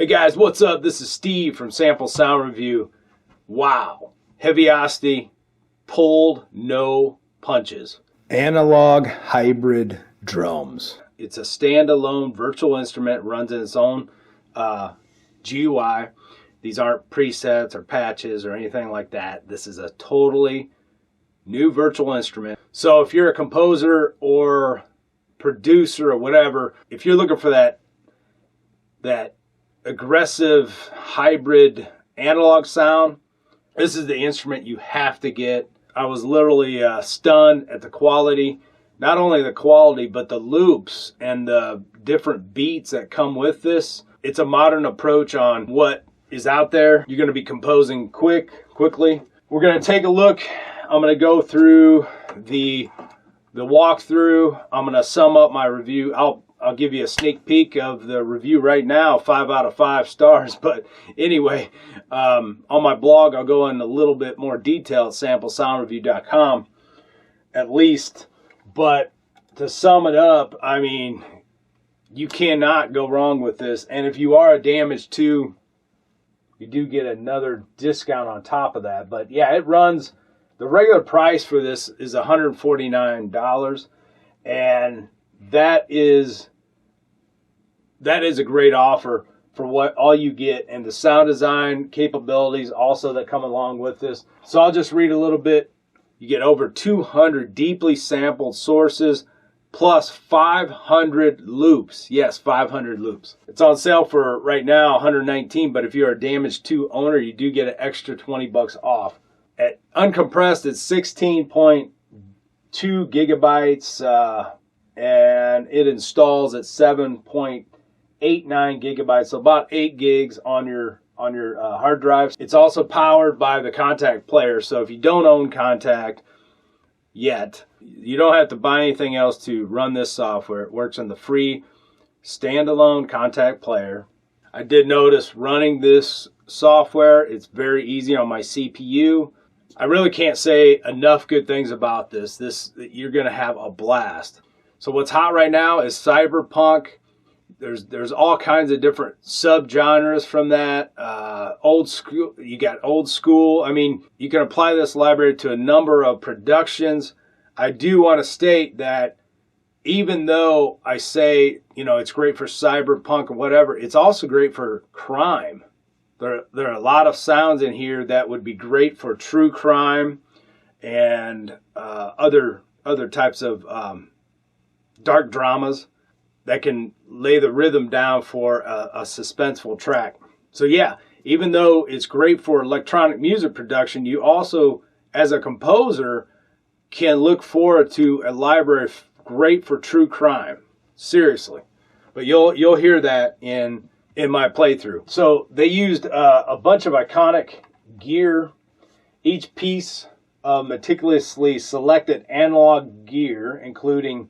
Hey guys, what's up? This is Steve from Sample Sound Review. Wow. Heavyocity pulled no punches. Analog hybrid drums. It's a standalone virtual instrument, runs in its own GUI. These aren't presets or patches or anything like that. This is a totally new virtual instrument. So if you're a composer or producer or whatever, if you're looking for that aggressive hybrid analog sound, this is the instrument you have to get. I was literally stunned at the quality. Not only the quality, but the loops and the different beats that come with this. It's a modern approach on what is out there. You're going to be composing quickly. We're going to take a look. I'm going to go through the walkthrough. I'm going to sum up my review. I'll give you a sneak peek of the review right now, 5 out of 5 stars. But anyway, on my blog, I'll go in a little bit more detail at samplesoundreview.com at least. But to sum it up, I mean, you cannot go wrong with this. And if you are a Damage 2, you do get another discount on top of that. But yeah, it runs, the regular price for this is $149. And that is a great offer for what all you get, and the sound design capabilities also that come along with this. So I'll just read a little bit. You get over 200 deeply sampled sources plus 500 loops. Yes, 500 loops. It's on sale for right now $119, but if you're a Damage 2 owner, you do get an extra $20 off. At uncompressed, it's 16.2 gigabytes, and it installs at 7.89 gigabytes, so about 8 gigs on your hard drives. It's also powered by the Kontakt player, so if you don't own Kontakt yet, you don't have to buy anything else to run this software. It works on the free standalone Kontakt player. I did notice running this software, it's very easy on my CPU. I really can't say enough good things about this. You're going to have a blast. So what's hot right now is cyberpunk. There's all kinds of different subgenres from that. Old school, you got old school. I mean, you can apply this library to a number of productions. I do want to state that even though I say, you know, it's great for cyberpunk or whatever, it's also great for crime. There are a lot of sounds in here that would be great for true crime and other types of dark dramas that can lay the rhythm down for a suspenseful track. So yeah, even though it's great for electronic music production, you also, as a composer, can look forward to a library great for true crime. Seriously. But you'll hear that in my playthrough. So they used a bunch of iconic gear. Each piece of meticulously selected analog gear, including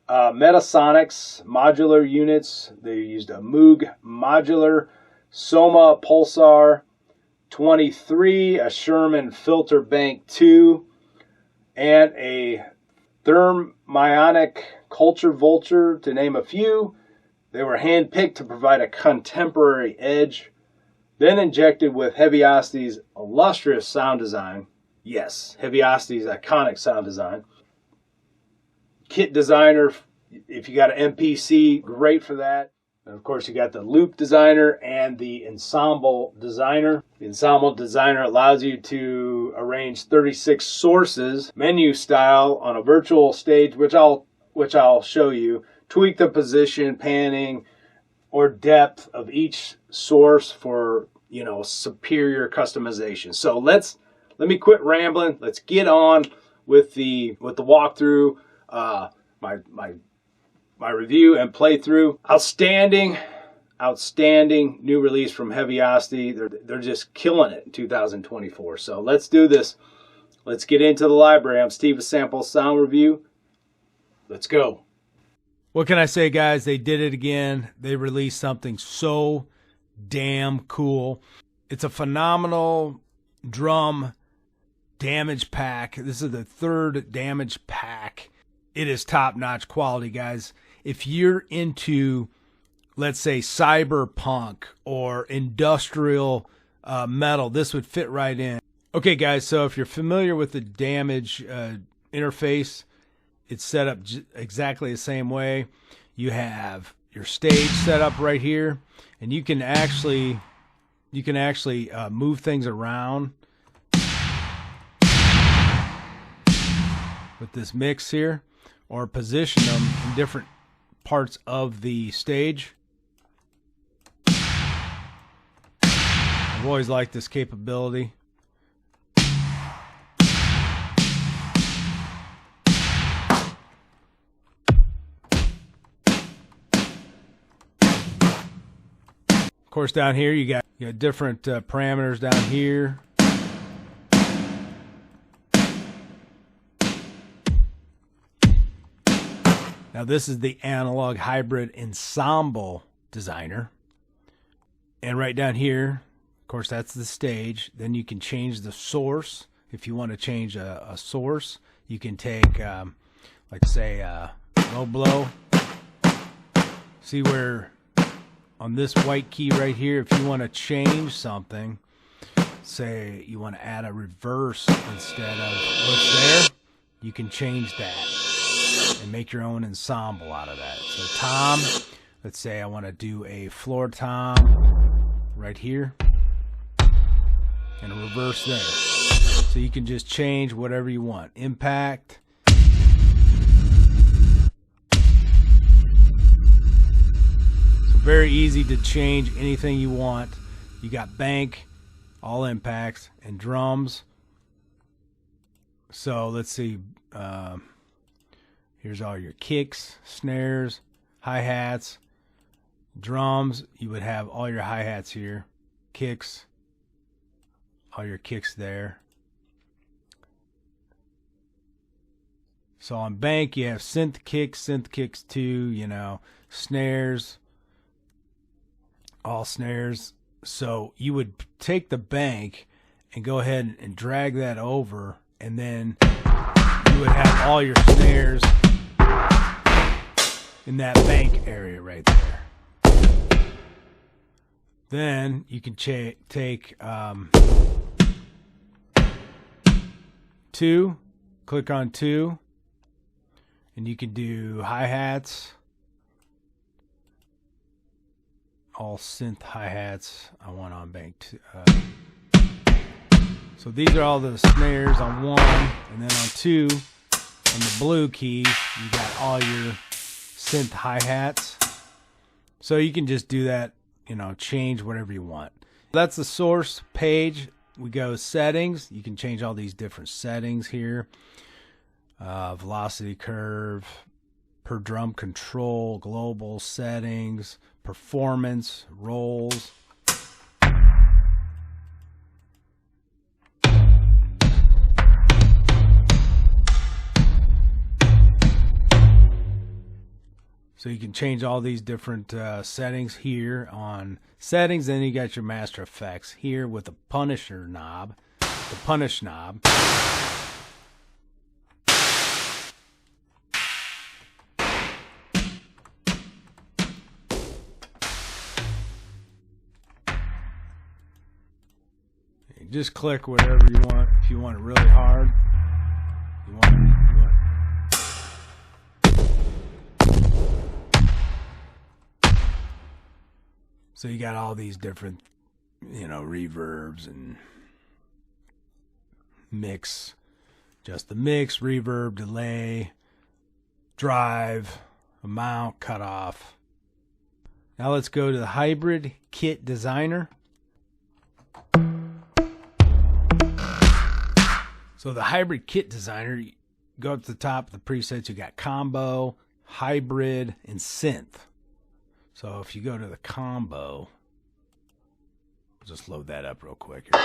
Metasonics modular units. They used a Moog modular, Soma Pulsar 23, a Sherman Filter Bank 2, and a Thermionic Culture Vulture, to name a few. They were handpicked to provide a contemporary edge, then injected with Heavyocity's illustrious sound design. Yes, Heavyocity's iconic sound design. Kit designer, if you got an MPC, great for that. And of course, you got the loop designer and the ensemble designer. The ensemble designer allows you to arrange 36 sources, menu style, on a virtual stage, which I'll show you. Tweak the position, panning, or depth of each source for, you know, superior customization. So let me quit rambling. Let's get on with the walkthrough. My review and playthrough. Outstanding new release from Heavyocity. They're just killing it in 2024. So let's do this. Let's get into the library. I'm Steve with Sample Sound Review. Let's go. What can I say, guys? They did it again. They released something so damn cool. It's a phenomenal drum damage pack. This is the third damage pack. It is top-notch quality, guys. If you're into let's say, cyberpunk or industrial metal, this would fit right in. Okay, guys, so if you're familiar with the damage interface, it's set up exactly the same way. You have your stage set up right here, and you can actually move things around with this mix here, or position them in different parts of the stage. I've always liked this capability. Of course, down here you got different parameters down here. Now this is the analog hybrid ensemble designer. And right down here, of course, that's the stage. Then you can change the source. If you want to change a source, you can take, like say, low blow. See where on this white key right here, if you want to change something, say you want to add a reverse instead of what's there, you can change that and make your own ensemble out of that. So tom, let's say I want to do a floor tom right here and a reverse there. So you can just change whatever you want. Impact. Very easy to change anything you want. You got bank, all impacts, and drums. So let's see. Here's all your kicks, snares, hi-hats, drums. You would have all your hi-hats here, kicks, all your kicks there. So on bank, you have synth kicks 2, snares, all snares. So you would take the bank and go ahead and drag that over, and then you would have all your snares in that bank area right there. Then you can take 2, click on 2, and you can do hi-hats, all synth hi-hats. I want on bank 2. So these are all the snares on 1, and then on 2, on the blue key, you got all your synth hi-hats. So you can just do that, change whatever you want. That's the source page. We go settings. You can change all these different settings here. Velocity curve, per drum control, global settings, performance, rolls. So you can change all these different settings here on settings. Then you got your master effects here with the Punisher knob, the punish knob. You just click whatever you want. If you want it really hard, you want. So you got all these different, reverbs and mix, just the mix, reverb, delay, drive, amount, cutoff. Now let's go to the hybrid kit designer. So the hybrid kit designer, you go up to the top of the presets, you got combo, hybrid, and synth. So if you go to the combo, I'll just load that up real quick here.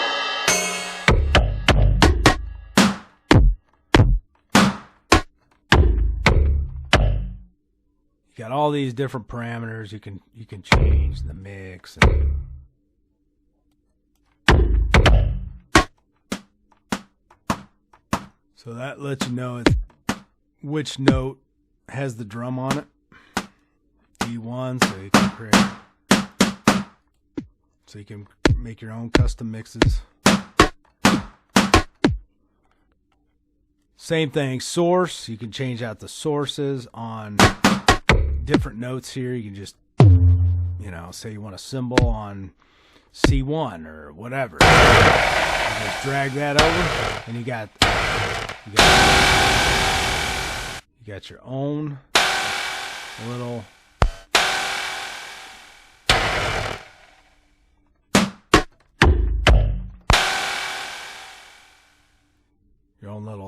You got all these different parameters. You can change the mix and so that lets you know which note has the drum on it. V1 so you can make your own custom mixes. Same thing, source. You can change out the sources on different notes here. You can just, say you want a cymbal on C1 or whatever. You just drag that over, and you got your own little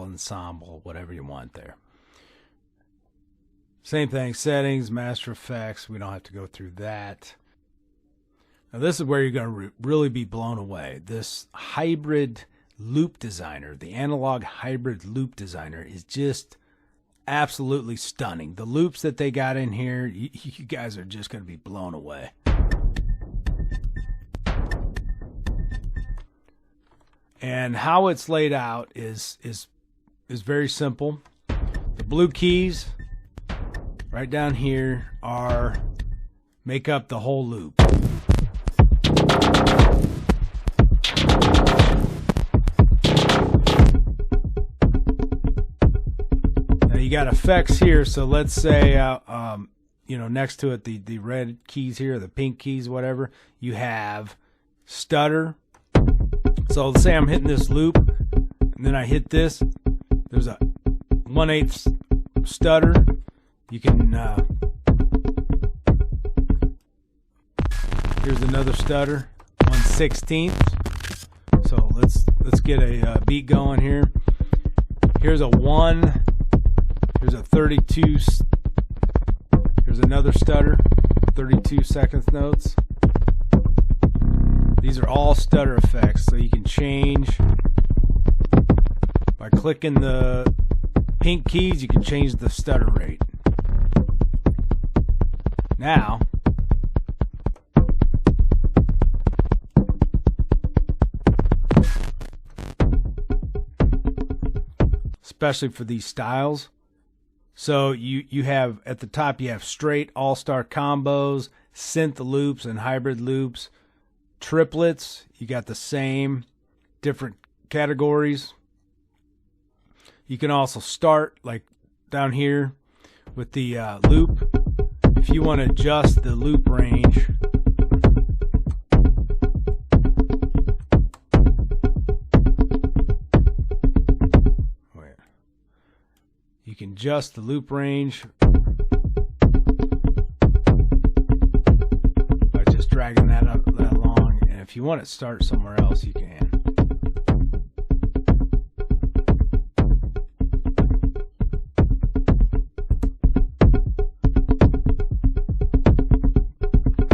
ensemble, whatever you want there. Same thing, settings, master effects. We don't have to go through that. Now this is where you're going to really be blown away. This hybrid loop designer, the analog hybrid loop designer, is just absolutely stunning. The loops that they got in here, you guys are just going to be blown away. And how it's laid out is very simple. The blue keys right down here make up the whole loop. Now you got effects here, so let's say next to it, the red keys here, the pink keys, whatever, you have stutter. So let's say I'm hitting this loop, and then I hit this. There's a 1/8 stutter. You can here's another stutter, 1/16. So let's get a beat going here. Here's a 1. Here's a 32. Here's another stutter, 32 seconds notes. These are all stutter effects, so you can change by clicking the pink keys. You can change the stutter rate. Now, especially for these styles, so you have at the top, you have straight all-star combos, synth loops and hybrid loops. Triplets, you got the same, different categories. You can also start like down here with the loop. If you want to adjust the loop range, you can adjust the loop range by just dragging that up that long. If you want to start somewhere else, you can.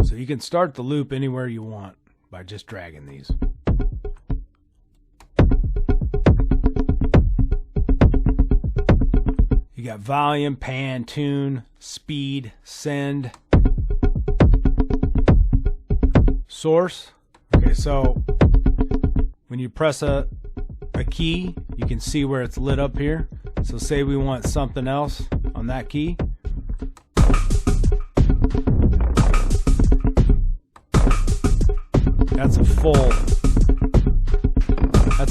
So you can start the loop anywhere you want by just dragging these. You got volume, pan, tune, speed, send, source. Okay, so when you press a key, you can see where it's lit up here. So say we want something else on that key. That's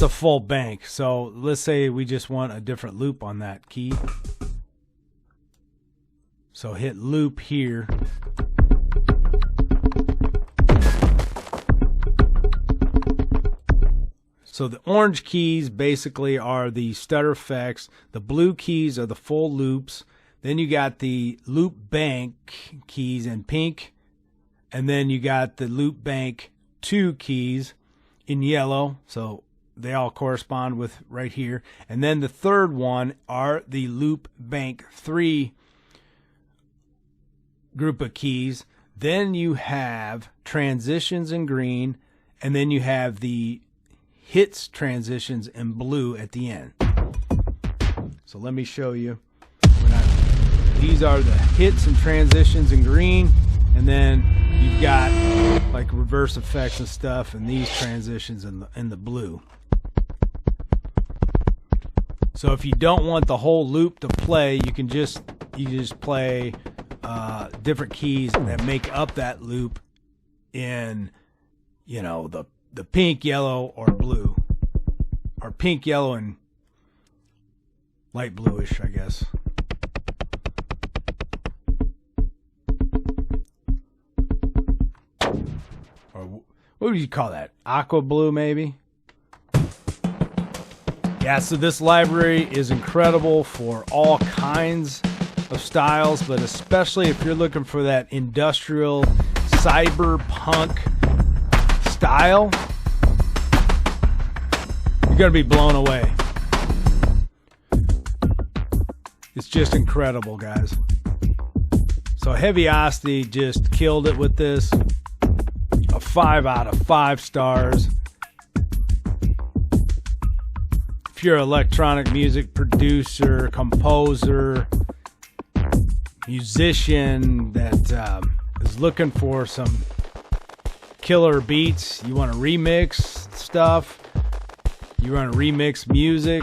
a full bank. So let's say we just want a different loop on that key. So hit loop here. So the orange keys basically are the stutter effects. The blue keys are the full loops. Then you got the loop bank keys in pink. And then you got the loop bank 2 keys in yellow. So they all correspond with right here. And then the third one are the loop bank 3 group of keys. Then you have transitions in green. And then you have the hits transitions in blue at the end. So let me show you. These are the hits and transitions in green, and then you've got like reverse effects and stuff, and these transitions in the blue. So if you don't want the whole loop to play, you just play different keys that make up that loop in, you know, the pink, yellow, or blue. Or pink, yellow, and light bluish, I guess. Or what would you call that? Aqua blue, maybe? Yeah, so this library is incredible for all kinds of styles, but especially if you're looking for that industrial cyberpunk style, you're going to be blown away. It's just incredible, guys. So Heavyocity just killed it with this. A 5 out of 5 stars. If you're an electronic music producer, composer, musician that is looking for some killer beats, you want to remix stuff, you want to remix music,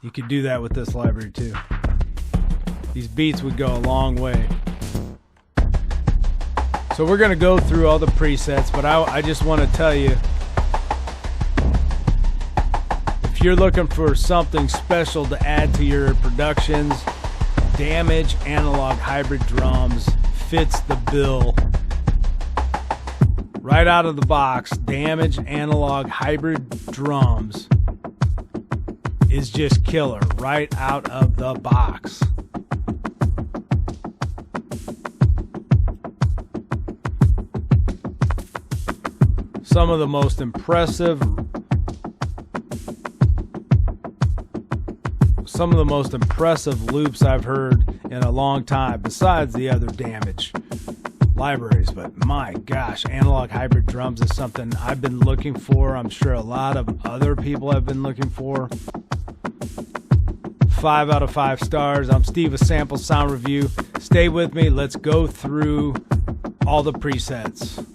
you could do that with this library too. These beats would go a long way. So we're going to go through all the presets, but I just want to tell you, if you're looking for something special to add to your productions, Damage Analog Hybrid Drums fits the bill. Right out of the box, Damage Analog Hybrid Drums is just killer. Right out of the box. Some of the most impressive loops I've heard in a long time, besides the other Damage libraries. But my gosh, Analog Hybrid Drums is something I've been looking for. I'm sure a lot of other people have been looking for. 5 out of 5 stars. I'm Steve with Sample Sound Review. Stay with me. Let's go through all the presets.